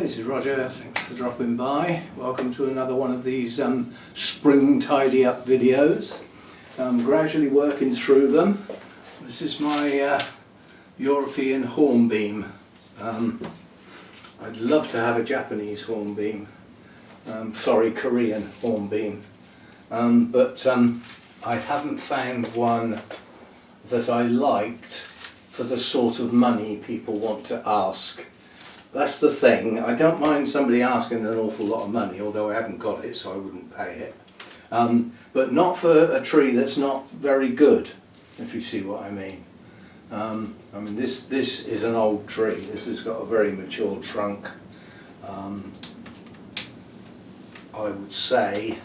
this is Roger, thanks for dropping by. Welcome to another one of these spring tidy up videos. I'm gradually working through them. This is my European Hornbeam. I'd love to have a Japanese Hornbeam, Korean Hornbeam, but I haven't found one that I liked for the sort of money people want to ask. That's the thing. I don't mind somebody asking an awful lot of money, although I haven't got it, so I wouldn't pay it. But not for a tree that's not very good, if you see what I mean. This is an old tree. This has got a very mature trunk. I would say,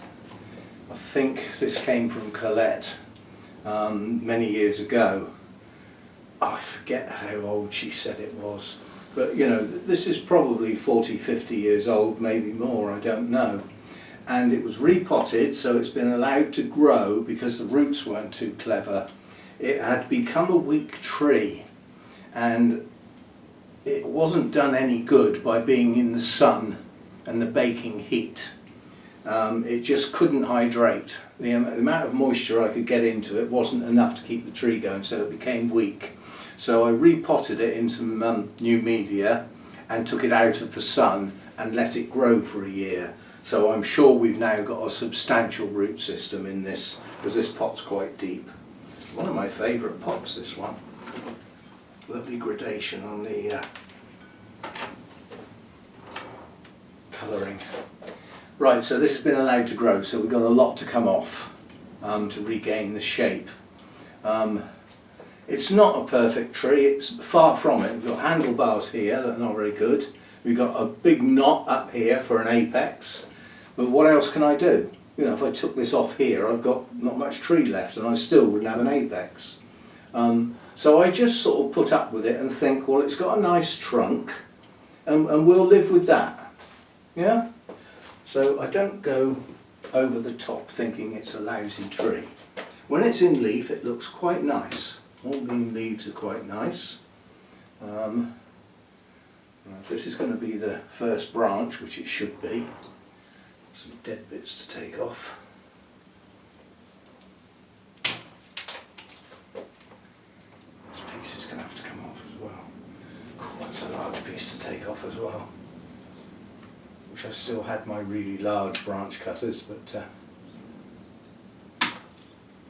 I think this came from Colette many years ago. I forget how old she said it was. But you know, this is probably 40, 50 years old, maybe more, I don't know. And it was repotted, so it's been allowed to grow because the roots weren't too clever. It had become a weak tree, and it wasn't done any good by being in the sun and the baking heat. It just couldn't hydrate. The amount of moisture I could get into it wasn't enough to keep the tree going, so it became weak. So I repotted it in some new media and took it out of the sun and let it grow for a year. So I'm sure we've now got a substantial root system in this, because this pot's quite deep. One of my favourite pots, this one. Lovely gradation on the colouring. Right, so this has been allowed to grow, so we've got a lot to come off to regain the shape. It's not a perfect tree, it's far from it. We've got handlebars here that are not very good. We've got a big knot up here for an apex. But what else can I do? You know, if I took this off here, I've got not much tree left and I still wouldn't have an apex. So I just sort of put up with it and think, well, it's got a nice trunk and we'll live with that. Yeah? So I don't go over the top thinking it's a lousy tree. When it's in leaf, it looks quite nice. Hornbeam leaves are quite nice. This is going to be the first branch, which it should be. Some dead bits to take off. This piece is going to have to come off as well. That's a large piece to take off as well. Wish I still had my really large branch cutters, but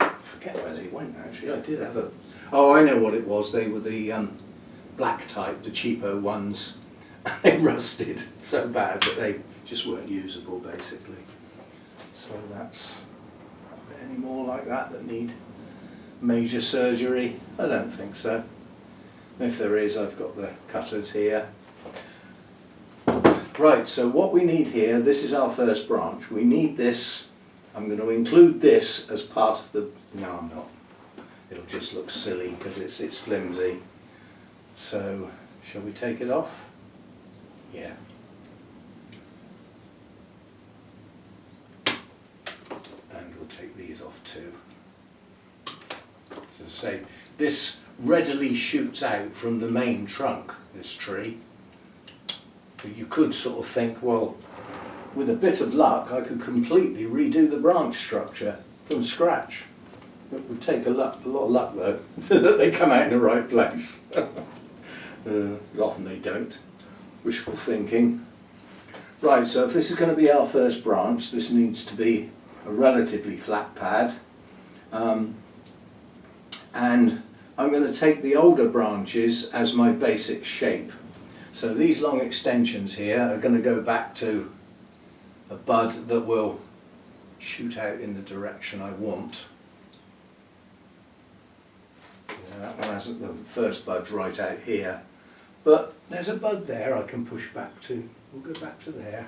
I forget where they went actually. I did have a... Oh, I know what it was. They were the black type, the cheapo ones. They rusted so bad that they just weren't usable, basically. So that's... Are there any more like that need major surgery? I don't think so. If there is, I've got the cutters here. Right, so what we need here, this is our first branch. We need this. I'm going to include this as part of the... No, I'm not. It'll just look silly because it's flimsy. So, shall we take it off? Yeah. And we'll take these off too. So say, this readily shoots out from the main trunk, this tree. But you could sort of think, well, with a bit of luck, I could completely redo the branch structure from scratch. It would take a lot of luck though, that they come out in the right place. Often they don't. Wishful thinking. Right, so if this is going to be our first branch, this needs to be a relatively flat pad. And I'm going to take the older branches as my basic shape. So these long extensions here are going to go back to a bud that will shoot out in the direction I want. That one hasn't, the first bud's right out here, but there's a bud there I can push back to. We'll go back to there.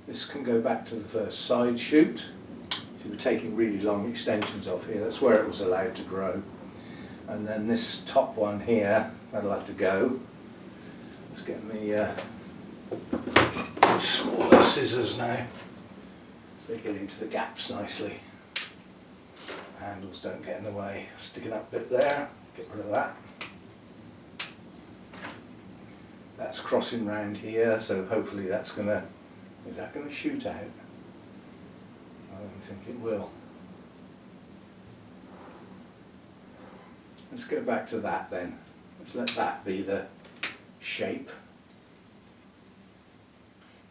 This can go back to the first side shoot. So we're taking really long extensions off here, that's where it was allowed to grow. And then this top one here, that'll have to go. Let's get me smaller scissors now, so they get into the gaps nicely. Handles don't get in the way. Sticking up bit there, get rid of that. that's crossing round here, so hopefully that's going to, is that going to shoot out? I don't think it will. Let's go back to that then. Let's let that be the shape.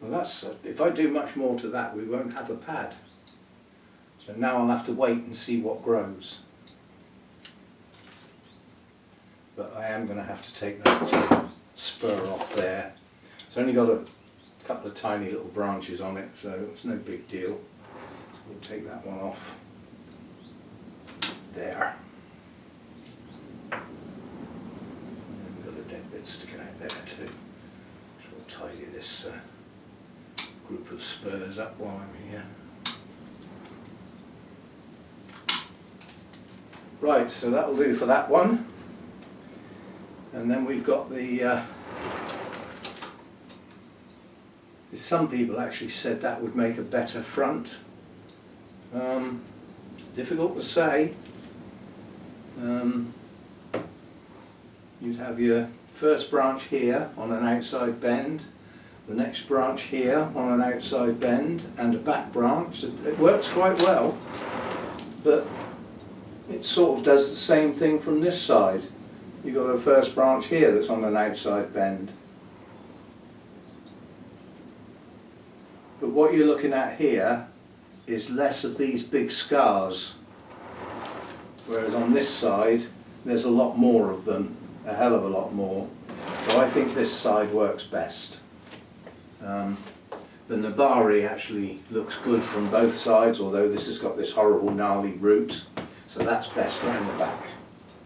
Well, that's, if I do much more to that, we won't have a pad. So now I'll have to wait and see what grows. But I am going to have to take that spur off there. It's only got a couple of tiny little branches on it, so it's no big deal. So we'll take that one off there. And we've got the dead bits sticking out there too. So we'll tidy this group of spurs up while I'm here. Right, so that'll do for that one. And then we've got the, some people actually said that would make a better front. It's difficult to say. You'd have your first branch here on an outside bend, the next branch here on an outside bend, and a back branch. It works quite well, but it sort of does the same thing from this side. You've got a first branch here that's on an outside bend. But what you're looking at here is less of these big scars, whereas on this side there's a lot more of them, a hell of a lot more. So I think this side works best. The Nabari actually looks good from both sides, although this has got this horrible gnarly root, so that's best around the back.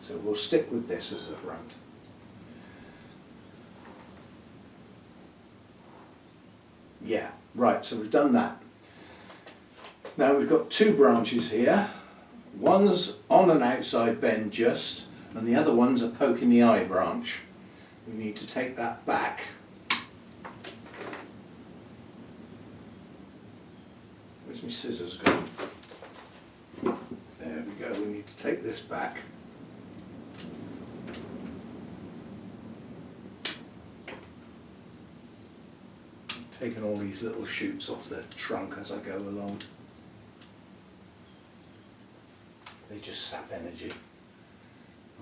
So we'll stick with this as the front. Yeah, right, so we've done that. Now we've got two branches here. One's on an outside bend just, and the other one's a poke in the eye branch. We need to take that back. Where's my scissors gone? There we go, we need to take this back. Taking all these little shoots off the trunk as I go along. They just sap energy.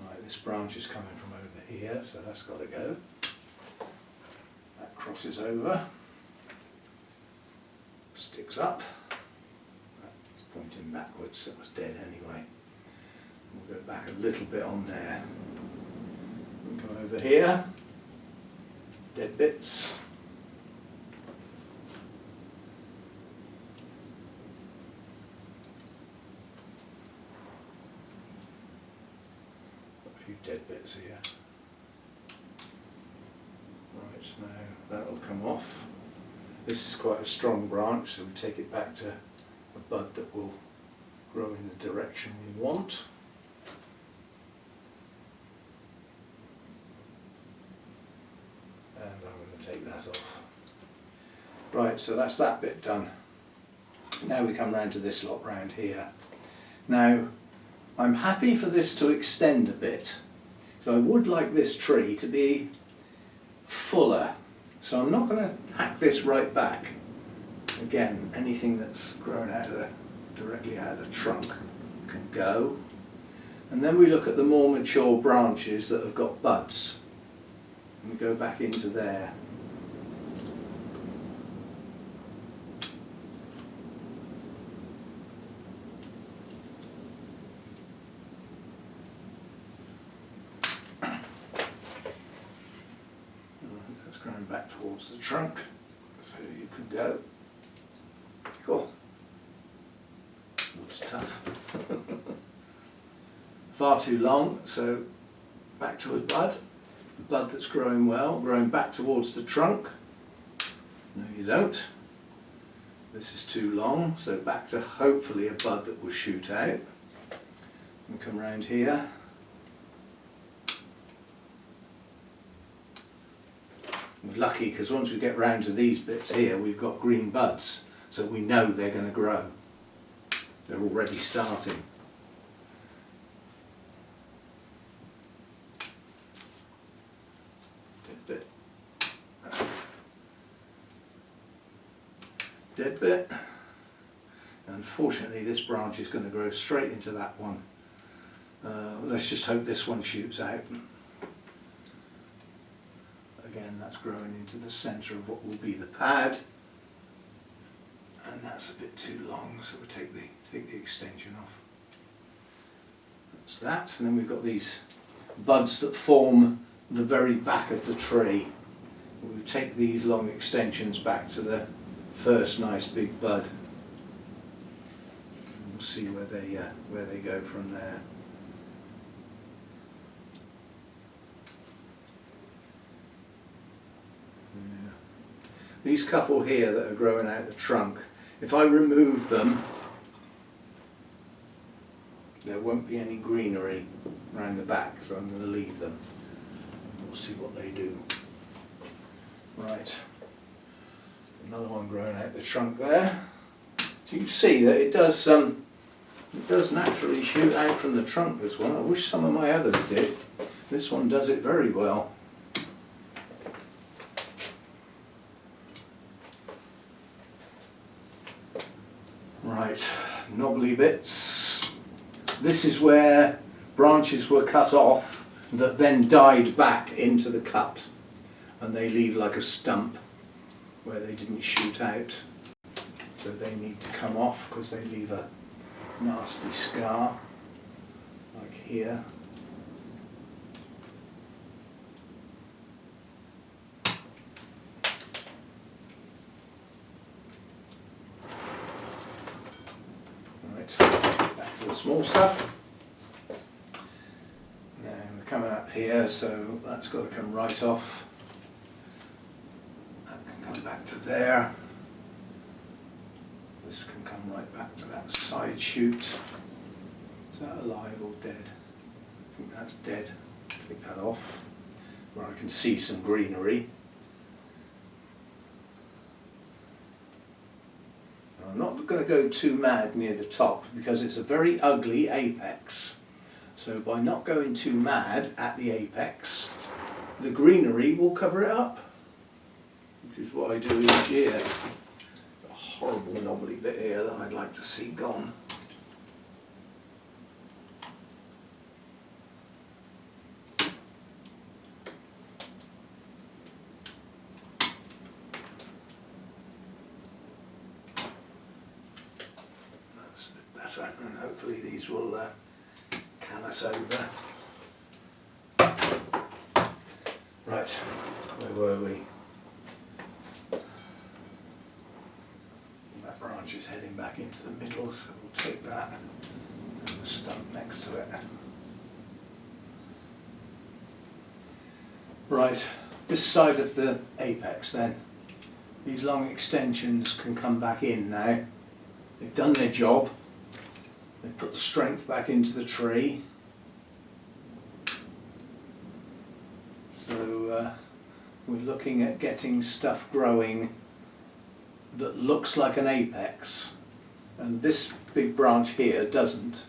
Right, this branch is coming from over here, so that's got to go. That crosses over, sticks up. That's pointing backwards, that was dead anyway. We'll go back a little bit on there. We'll come over here, dead bits. Dead bits here. Right, so now that'll come off. This is quite a strong branch, so we take it back to a bud that will grow in the direction we want. And I'm going to take that off. Right, so that's that bit done. Now we come round to this lot round here. Now, I'm happy for this to extend a bit. So I would like this tree to be fuller. So I'm not going to hack this right back. Again, anything that's grown out of directly out of the trunk can go. And then we look at the more mature branches that have got buds. And we go back into there. Growing back towards the trunk, so you can go. Cool. Wood's tough. Far too long, so back to a bud. A bud that's growing well, growing back towards the trunk. No, you don't. This is too long, so back to hopefully a bud that will shoot out. And come round here. We're lucky because once we get round to these bits here, we've got green buds, so we know they're going to grow. They're already starting. Dead bit. dead bit. Unfortunately, this branch is going to grow straight into that one. Let's just hope this one shoots out. Again, that's growing into the centre of what will be the pad, and that's a bit too long, so we'll take the extension off. That's that, and then we've got these buds that form the very back of the tree. We'll take these long extensions back to the first nice big bud. We'll see where they go from there. Yeah. These couple here that are growing out the trunk, if I remove them, there won't be any greenery around the back, so I'm going to leave them. We'll see what they do. Right, another one growing out the trunk there. So you see that it does naturally shoot out from the trunk, this one. I wish some of my others did. This one does it very well. Right, knobbly bits. This is where branches were cut off that then died back into the cut, and they leave like a stump where they didn't shoot out. So they need to come off because they leave a nasty scar, like here. Right, back to the small stuff. Now we're coming up here, so that's got to come right off. That can come back to there. This can come right back to that side shoot. Is that alive or dead? I think that's dead. Take that off, where I can see some greenery. I'm not going to go too mad near the top because it's a very ugly apex. So by not going too mad at the apex, the greenery will cover it up, which is what I do each year. A horrible knobbly bit here that I'd like to see gone. That's a bit better, and hopefully these will can us over. Right, where were we? That branch is heading back into the middle, so we'll take that and the stump next to it. Right, this side of the apex then. These long extensions can come back in now. They've done their job. They've put the strength back into the tree. So we're looking at getting stuff growing that looks like an apex, and this big branch here doesn't,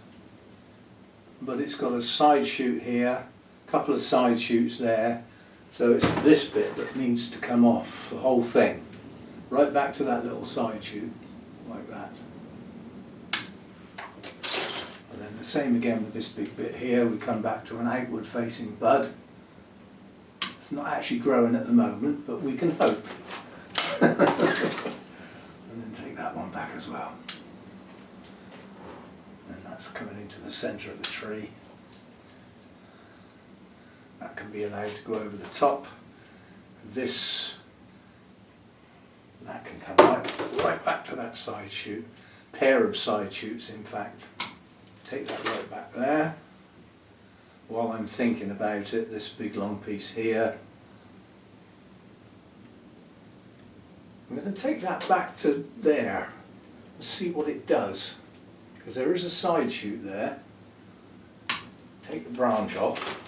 but it's got a side shoot here, a couple of side shoots there, so it's this bit that needs to come off, the whole thing, right back to that little side shoot, like that. And then the same again with this big bit here, we come back to an outward facing bud. It's not actually growing at the moment, but we can hope. And then take that one back as well. And that's coming into the centre of the tree. That can be allowed to go over the top. That can come right back to that side shoot. Pair of side shoots, in fact. Take that right back there. While I'm thinking about it, this big long piece here, I'm going to take that back to there and see what it does, because there is a side shoot there. Take the branch off,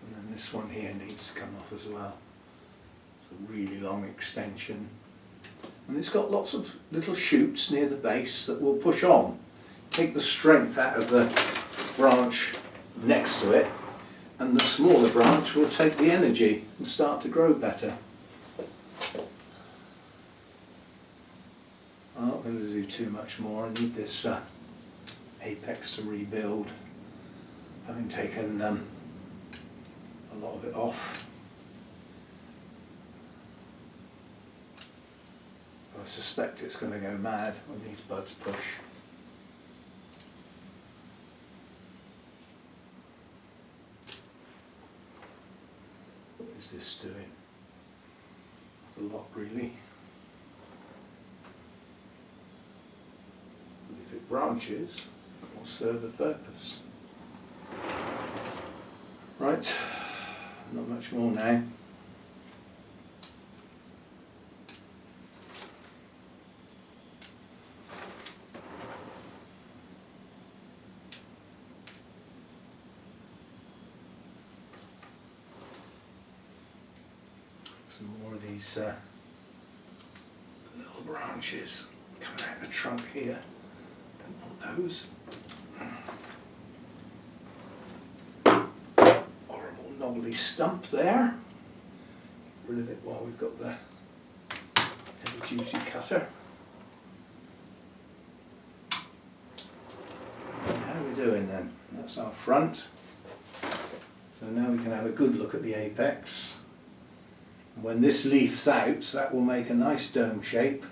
and then this one here needs to come off as well. It's a really long extension, and it's got lots of little shoots near the base that will push on. Take the strength out of the branch next to it, and the smaller branch will take the energy and start to grow better. going to do too much more. I need this apex to rebuild, having taken a lot of it off. I suspect it's going to go mad when these buds push. What is this doing? Not a lot really. But if it branches, it will serve a purpose. Right, not much more now. Some more of these little branches coming out of the trunk here. Don't want those. Horrible knobbly stump there. Get rid of it while we've got the heavy duty cutter. How are we doing then? That's our front. So now we can have a good look at the apex. When this leaf's out, that will make a nice dome shape.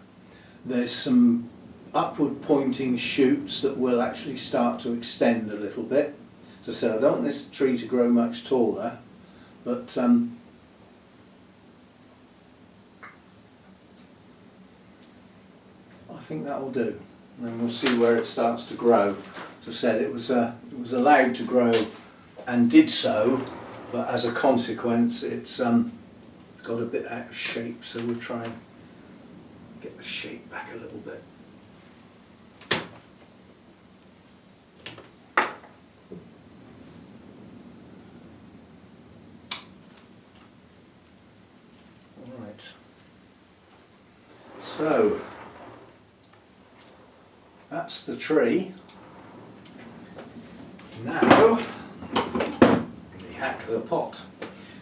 There's some upward pointing shoots that will actually start to extend a little bit. As I said, I don't want this tree to grow much taller, but I think that will do. And then we'll see where it starts to grow. As I said, it was allowed to grow and did so, but as a consequence, it's got a bit out of shape, so we'll try and get the shape back a little bit. Alright, so that's the tree. Now we hack the pot.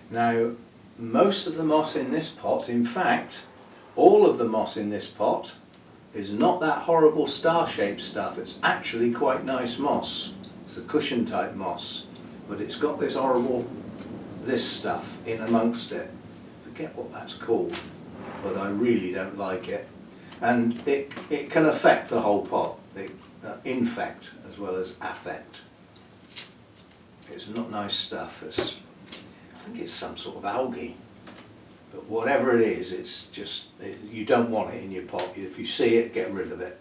Now most of the moss in this pot, in fact all of the moss in this pot, is not that horrible star-shaped stuff. It's actually quite nice moss. It's a cushion type moss, but it's got this horrible this stuff in amongst it. Forget what that's called, but I really don't like it, and it can affect the whole pot. Infect as well as affect. It's not nice stuff. I think it's some sort of algae, but whatever it is, it's just, you don't want it in your pot. If you see it, get rid of it.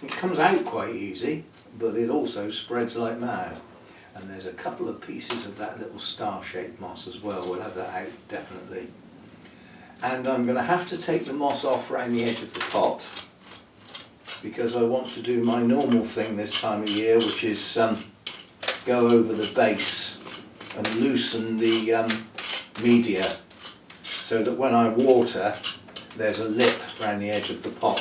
It comes out quite easy, but it also spreads like mad. And there's a couple of pieces of that little star-shaped moss as well. We'll have that out definitely. And I'm going to have to take the moss off around the edge of the pot, because I want to do my normal thing this time of year, which is go over the base and loosen the media, so that when I water there's a lip around the edge of the pot.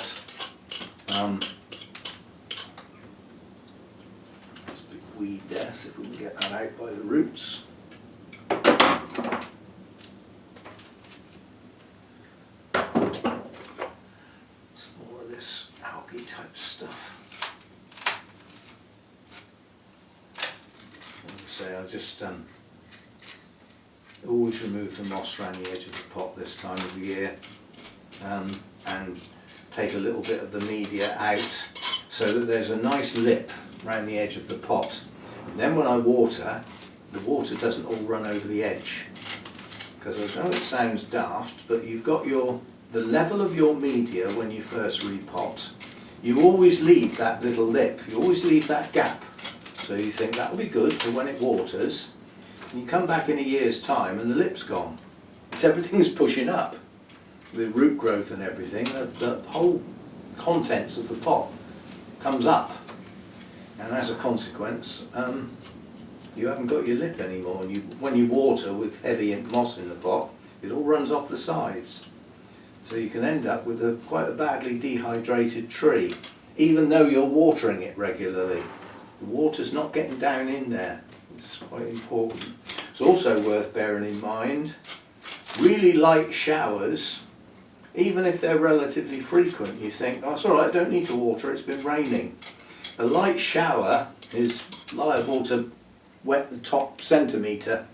There's a big weed there, see if we can get that out by the roots. Some more of this algae type stuff. I'll just always remove the moss around the edge of the pot this time of the year, and take a little bit of the media out so that there's a nice lip around the edge of the pot. And then when I water, the water doesn't all run over the edge, because I know it sounds daft, but you've got the level of your media when you first repot. You always leave that little lip, you always leave that gap. So you think that'll be good for when it waters. And you come back in a year's time and the lip's gone. Everything's pushing up. The root growth and everything, the whole contents of the pot comes up. And as a consequence, you haven't got your lip anymore. And when you water with heavy moss in the pot, it all runs off the sides. So you can end up with quite a badly dehydrated tree, even though you're watering it regularly. The water's not getting down in there. It's quite important. It's also worth bearing in mind, really light showers even if they're relatively frequent, you think, oh, it's all right, I don't need to water, it's been raining. A light shower is liable to wet the top centimetre,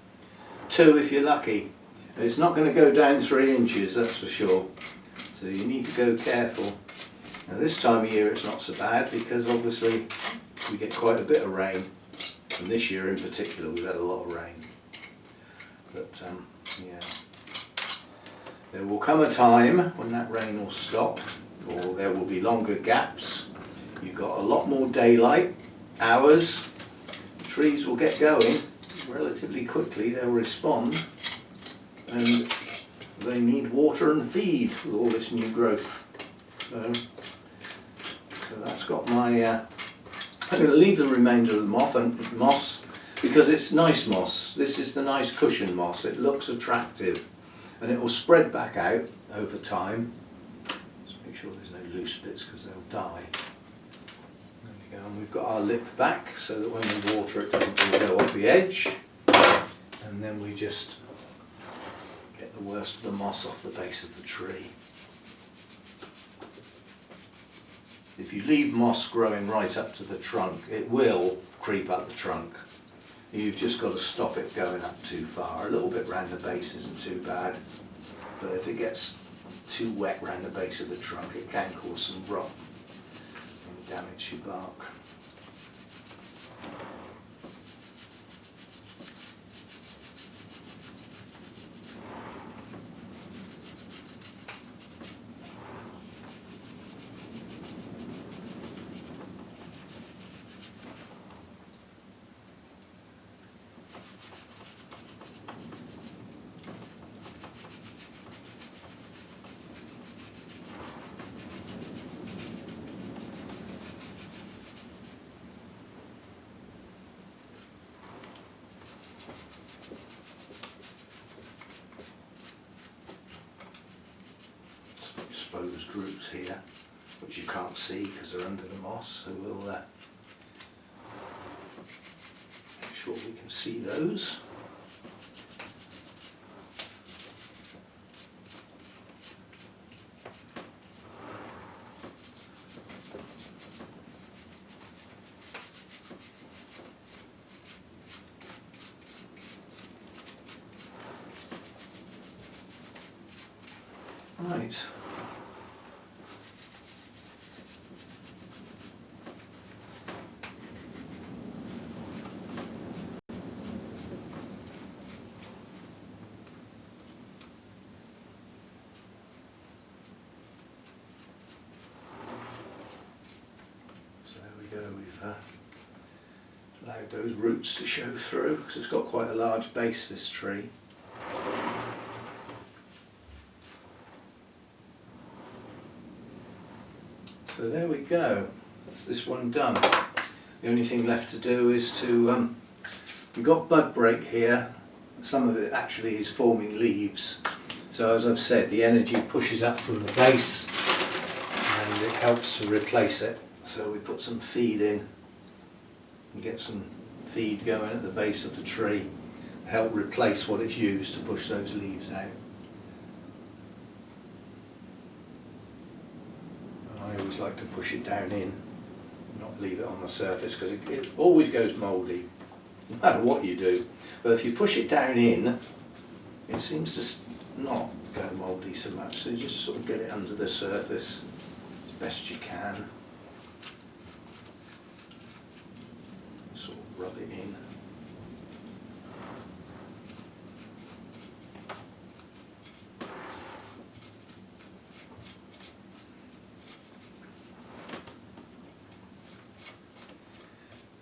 2 if you're lucky. And it's not going to go down 3 inches, that's for sure. So you need to go careful. Now this time of year it's not so bad because obviously we get quite a bit of rain. And this year in particular we've had a lot of rain. But yeah. There will come a time when that rain will stop, or there will be longer gaps. You've got a lot more daylight, hours. The trees will get going relatively quickly, they'll respond. And they need water and feed with all this new growth. So that's got my... I'm going to leave the remainder of the moss because it's nice moss. This is the nice cushion moss. It looks attractive and it will spread back out over time. Just make sure there's no loose bits because they'll die. There we go. And we've got our lip back so that when we water it doesn't all go off the edge. And then we just get the worst of the moss off the base of the tree. If you leave moss growing right up to the trunk, it will creep up the trunk. You've just got to stop it going up too far. A little bit round the base isn't too bad, but if it gets too wet round the base of the trunk, it can cause some rot and damage your bark. Exposed roots here, which you can't see because they're under the moss, so we'll make sure we can see those. Right. We've allowed those roots to show through because it's got quite a large base, this tree. So there we go, that's this one done. The only thing left to do is to, we've got bud break here, some of it actually is forming leaves. So as I've said, the energy pushes up from the base and it helps to replace it. So we put some feed in and get some feed going at the base of the tree to help replace what it's used to push those leaves out. And I always like to push it down in, not leave it on the surface because it always goes mouldy, no matter what you do. But if you push it down in, it seems to not go mouldy so much, so you just sort of get it under the surface as best you can. Sort of rub it in.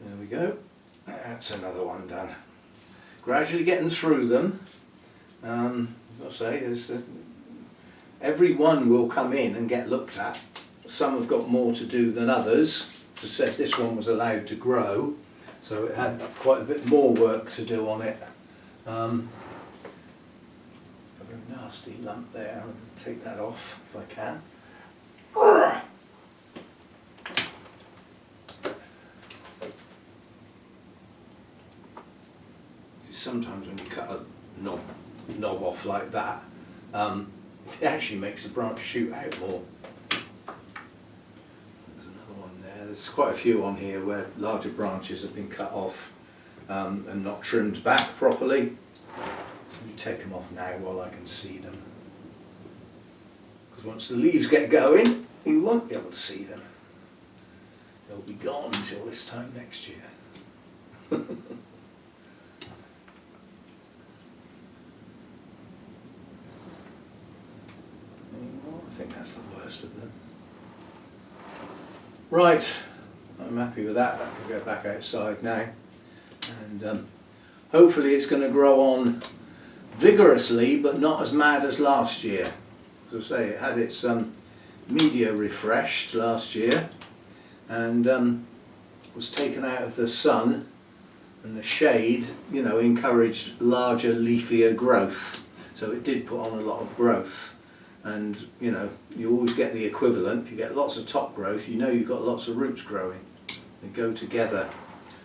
There we go, that's another one done. Gradually getting through them. As I say, every one will come in and get looked at. Some have got more to do than others. As I said, this one was allowed to grow, so it had quite a bit more work to do on it. A very nasty lump there, I'll take that off if I can. Sometimes when you cut a knob off like that, it It actually makes the branch shoot out more. There's another one there. There's quite a few on here where larger branches have been cut off and not trimmed back properly. So we take them off now while I can see them. Because once the leaves get going, you won't be able to see them. They'll be gone until this time next year. I think that's the worst of them. Right, I'm happy with that. I can go back outside now. And hopefully it's going to grow on vigorously, but not as mad as last year. As I say, it had its media refreshed last year and was taken out of the sun, and the shade, you know, encouraged larger, leafier growth. So it did put on a lot of growth. And you know, you always get the equivalent. If you get lots of top growth, you know you've got lots of roots growing. They go together.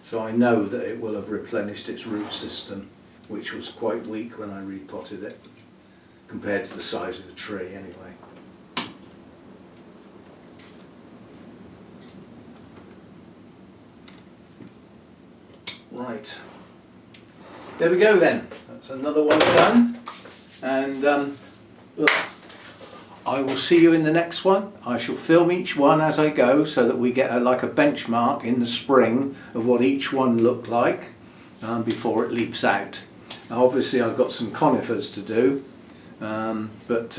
So I know that it will have replenished its root system, which was quite weak when I repotted it, compared to the size of the tree anyway. Right, there we go then. That's another one done. And look, I will see you in the next one. I shall film each one as I go so that we get like a benchmark in the spring of what each one looked like before it leaps out. Now obviously I've got some conifers to do, but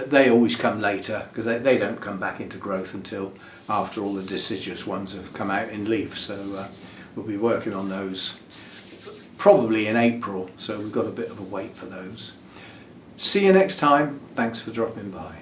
they always come later because they don't come back into growth until after all the deciduous ones have come out in leaf. So we'll be working on those probably in April, so we've got a bit of a wait for those. See you next time. Thanks for dropping by.